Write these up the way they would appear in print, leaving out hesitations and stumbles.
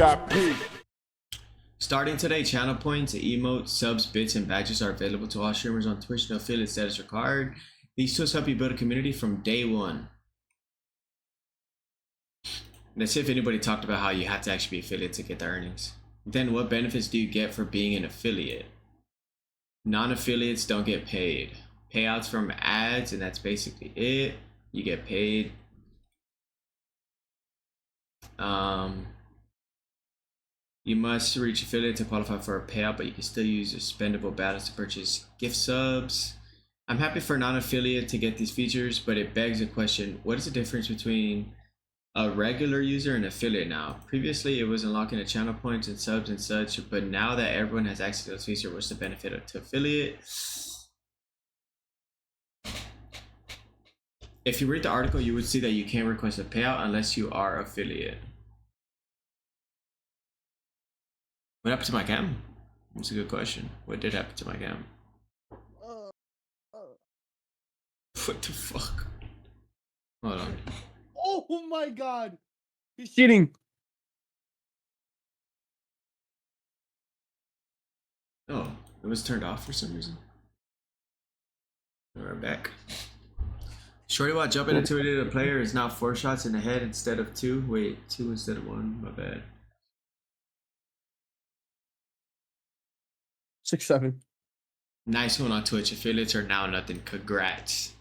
VIP. Starting today, channel points, emotes, subs, bits, and badges are available to all streamers on Twitch. No affiliate status required. These tools help you build a community from day one. Let's see if anybody talked about how you have to actually be affiliate to get the earnings. Then what benefits do you get for being an affiliate? Non-affiliates don't get paid. Payouts from ads, and that's basically it. You get paid. You must reach affiliate to qualify for a payout, but you can still use your spendable balance to purchase gift subs. I'm happy for non-affiliate to get these features, but it begs the question, what is the difference between a regular user and affiliate now? Previously, it was unlocking the channel points and subs and such, but now that everyone has access to those features, what's the benefit to affiliate? If you read the article, you would see that you can't request a payout unless you are affiliate. What happened to my cam? That's a good question. What did happen to my cam? What the fuck? Hold on. Oh my god! He's cheating. Oh, it was turned off for some reason. We're back. Shorty while jumping into it, a player is now 4 shots in the head instead of 2. Wait, 2 instead of 1. My bad. 6-7. Nice one on Twitch. Affiliates are now nothing. Congrats.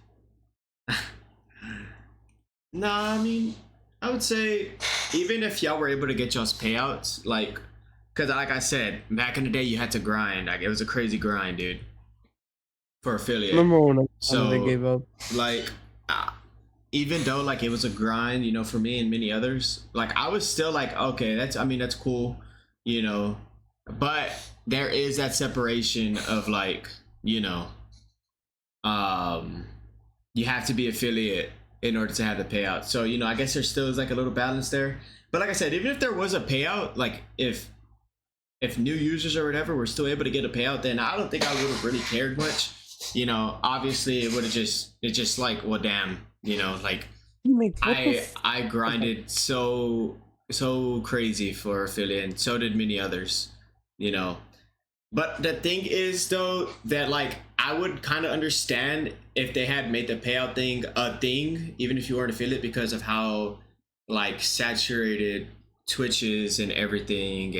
Nah, I mean, I would say even if y'all were able to get y'all's payouts, like, because like I said, back in the day you had to grind. Like, it was a crazy grind, dude, for affiliate. Remember when So they gave up? like, even though like it was a grind, you know, for me and many others, like I was still like, okay, that's, I mean, that's cool, you know, but there is that separation of like, you know, you have to be affiliate in order to have the payout. So, you know, I guess there still is like a little balance there. But like I said, even if there was a payout, like if new users or whatever were still able to get a payout, then I don't think I would have really cared much. You know, obviously it would have just like, well, damn, you know, like I grinded so crazy for affiliate, and so did many others, you know. But the thing is though, that like I would kind of understand if they had made the payout thing a thing, even if you weren't affiliate, because of how like saturated Twitch is and everything,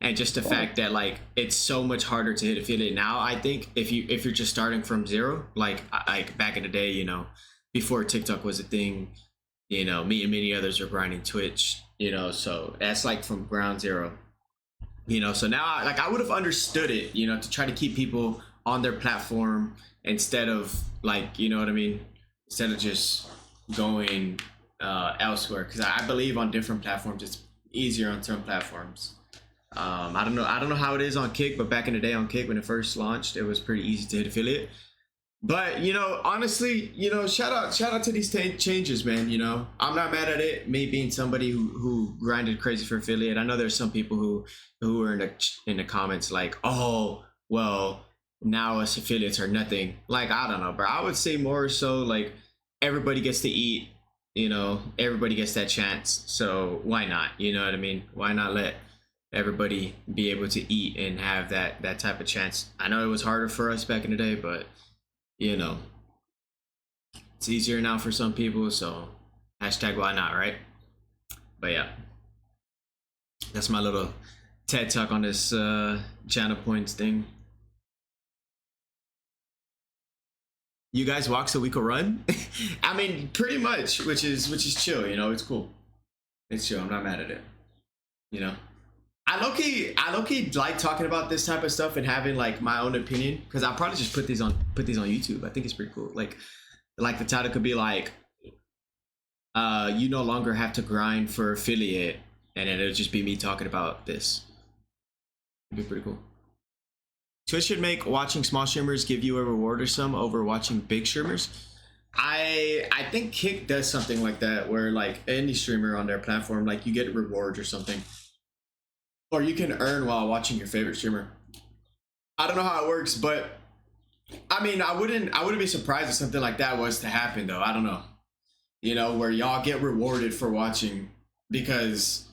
and just the fact that like it's so much harder to hit affiliate now. I think if you're just starting from zero, like back in the day, you know, before TikTok was a thing, you know, me and many others are grinding Twitch, you know, so that's like from ground zero, you know. So now like I would have understood it, you know, to try to keep people on their platform instead of like, you know what I mean, instead of just going elsewhere, because I believe on different platforms it's easier on certain platforms. I don't know how it is on Kick, but back in the day on Kick when it first launched, it was pretty easy to hit affiliate. But you know, honestly, you know, shout out to these changes, man. You know, I'm not mad at it. Me being somebody who grinded crazy for affiliate, I know there's some people who are in the comments like, oh, well, now us affiliates are nothing. Like, I don't know, bro. I would say more so like everybody gets to eat. You know, everybody gets that chance. So why not? You know what I mean? Why not let everybody be able to eat and have that type of chance? I know it was harder for us back in the day, but you know, it's easier now for some people, so hashtag why not, right? But yeah, that's my little TED talk on this channel points thing. You guys walk so we could run? I mean, pretty much, which is chill, you know. It's cool, it's chill. I'm not mad at it, you know. I low-key like talking about this type of stuff and having like my own opinion, because I'll probably just put these on YouTube. I think it's pretty cool. Like the title could be like, you no longer have to grind for affiliate, and then it'll just be me talking about this. It'd be pretty cool. Twitch should make watching small streamers give you a reward or some over watching big streamers. I think Kick does something like that, where like any streamer on their platform, like you get rewards or something. Or you can earn while watching your favorite streamer. I don't know how it works, but I mean, I wouldn't be surprised if something like that was to happen though. I don't know. You know, where y'all get rewarded for watching, because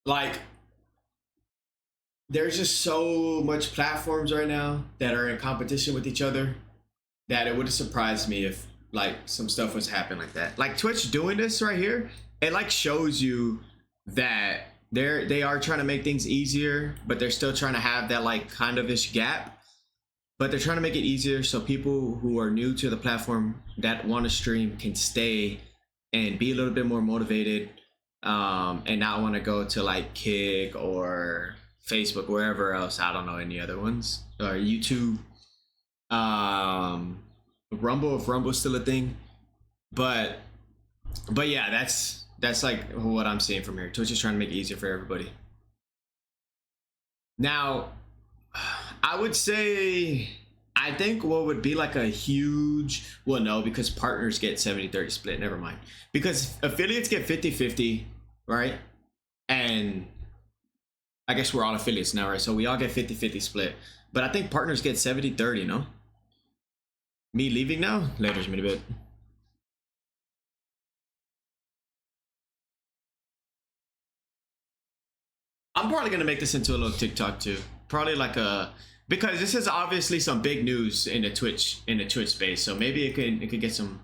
like there's just so much platforms right now that are in competition with each other that it would have surprised me if like some stuff was happening like that. Like Twitch doing this right here, it like shows you that they are trying to make things easier, but they're still trying to have that like kind of ish gap. But they're trying to make it easier so people who are new to the platform that want to stream can stay and be a little bit more motivated, and not want to go to like Kick or Facebook, wherever else. I don't know any other ones, or YouTube, Rumble, if Rumble's still a thing. But yeah, that's like what I'm seeing from here. Twitch is trying to make it easier for everybody. Now, I would say, I think what would be like a huge, well, no, because partners get 70-30 split. Never mind. Because affiliates get 50-50, right? And I guess we're all affiliates now, right? So we all get 50-50 split. But I think partners get 70-30, no? Me leaving now? Later's me a bit. I'm probably gonna make this into a little TikTok too. Probably like a, because this is obviously some big news in the Twitch space. So maybe it could get some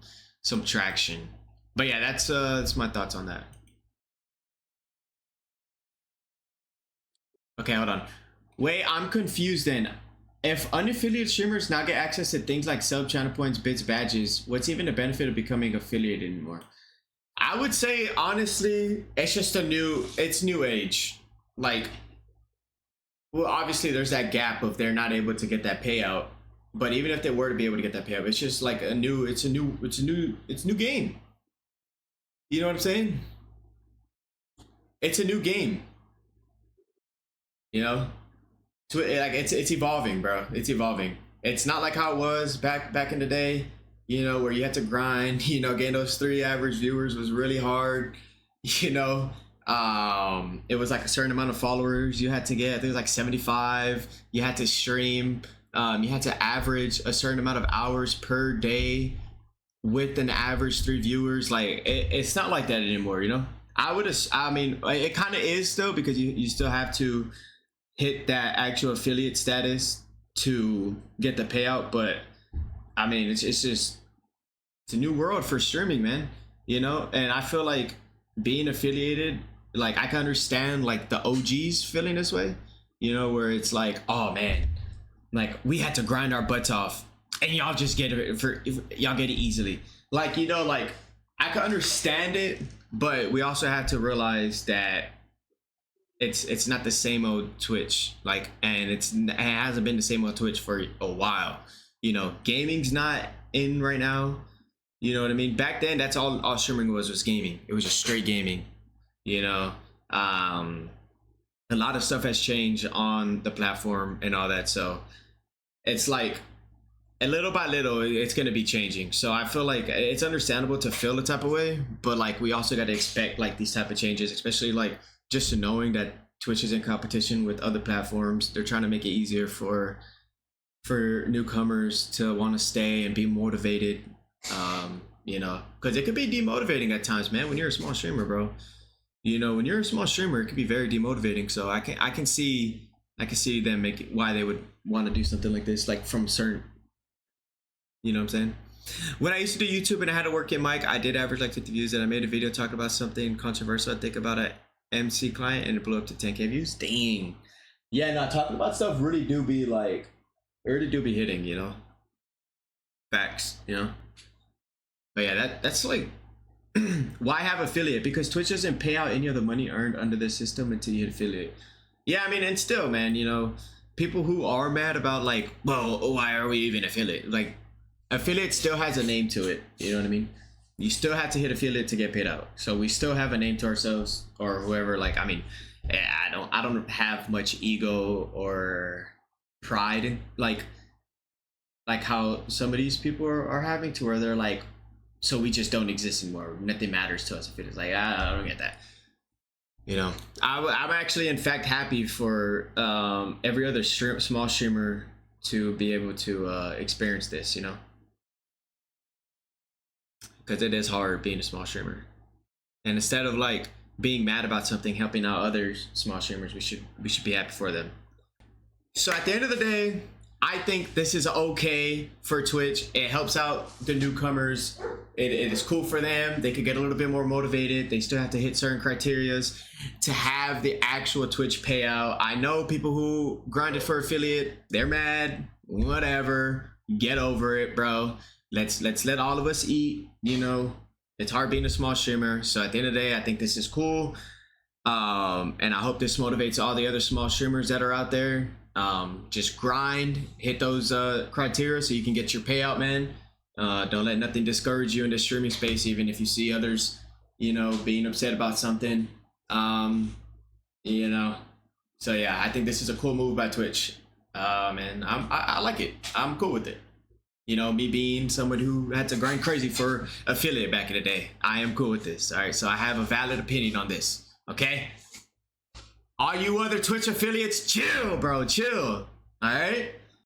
traction. But yeah, that's my thoughts on that. Okay, hold on. Wait, I'm confused then. If unaffiliated streamers now get access to things like sub channel points, bits, badges, what's even the benefit of becoming affiliated anymore? I would say honestly, it's just it's new age. Like, well, obviously there's that gap of they're not able to get that payout. But even if they were to be able to get that payout, it's just like it's a new game. You know what I'm saying? It's a new game. You know? So like it's evolving, bro. It's evolving. It's not like how it was back in the day, you know, where you had to grind, you know, getting those 3 average viewers was really hard, you know. It was like a certain amount of followers you had to get. I think it was like 75. You had to stream. You had to average a certain amount of hours per day with an average 3 viewers. Like it's not like that anymore, you know. I mean, it kind of is still, because you still have to hit that actual affiliate status to get the payout. But I mean, it's just, it's a new world for streaming, man. You know, and I feel like being affiliated, like I can understand like the OGs feeling this way, you know, where it's like, oh man, like we had to grind our butts off and y'all just get it y'all get it easily. Like, you know, like I can understand it, but we also have to realize that it's not the same old Twitch, like, and it hasn't been the same old Twitch for a while. You know, gaming's not in right now. You know what I mean? Back then, that's all streaming was gaming. It was just straight gaming. You know, a lot of stuff has changed on the platform and all that. So it's like, and little by little, it's going to be changing. So I feel like it's understandable to feel the type of way, but like we also got to expect like these type of changes, especially like just knowing that Twitch is in competition with other platforms. They're trying to make it easier for newcomers to want to stay and be motivated. You know, because it could be demotivating at times, man, when you're a small streamer, bro. You know, when you're a small streamer, it can be very demotivating. So I can see them make why they would want to do something like this, like from certain, you know what I'm saying? When I used to do YouTube and I had to work at Mike, I did average like 50 views, and I made a video talking about something controversial. I think about a MC client, and it blew up to 10K views. Dang. Yeah, no, talking about stuff really do be like, it really do be hitting, you know? Facts, you know? But yeah, that's like, why have affiliate? Because Twitch doesn't pay out any of the money earned under the system until you hit affiliate. Yeah, I mean, and still, man, you know, people who are mad about like, well, why are we even affiliate? Like, affiliate still has a name to it. You know what I mean? You still have to hit affiliate to get paid out. So we still have a name to ourselves, or whoever. Like, I mean, I don't have much ego or pride in like how some of these people are having, to where they're like, so we just don't exist anymore. Nothing matters to us if it is like, I don't get that. You know, I'm actually in fact happy for every other small streamer to be able to experience this, you know, because it is hard being a small streamer. And instead of like being mad about something helping out other small streamers. We should be happy for them. So at the end of the day, I think this is okay for Twitch. It helps out the newcomers. It is cool for them. They could get a little bit more motivated. They still have to hit certain criterias to have the actual Twitch payout. I know people who grinded for affiliate, they're mad, whatever. Get over it, bro. Let's let all of us eat. You know, it's hard being a small streamer. So at the end of the day, I think this is cool. And I hope this motivates all the other small streamers that are out there. Just grind, hit those criteria so you can get your payout, man. Don't let nothing discourage you in the streaming space, even if you see others, you know, being upset about something. You know, so yeah, I think this is a cool move by Twitch. And I like it. I'm cool with it. You know, me being someone who had to grind crazy for affiliate back in the day, I am cool with this. All right, so I have a valid opinion on this. Okay. All you other Twitch affiliates, chill, bro, chill. All right.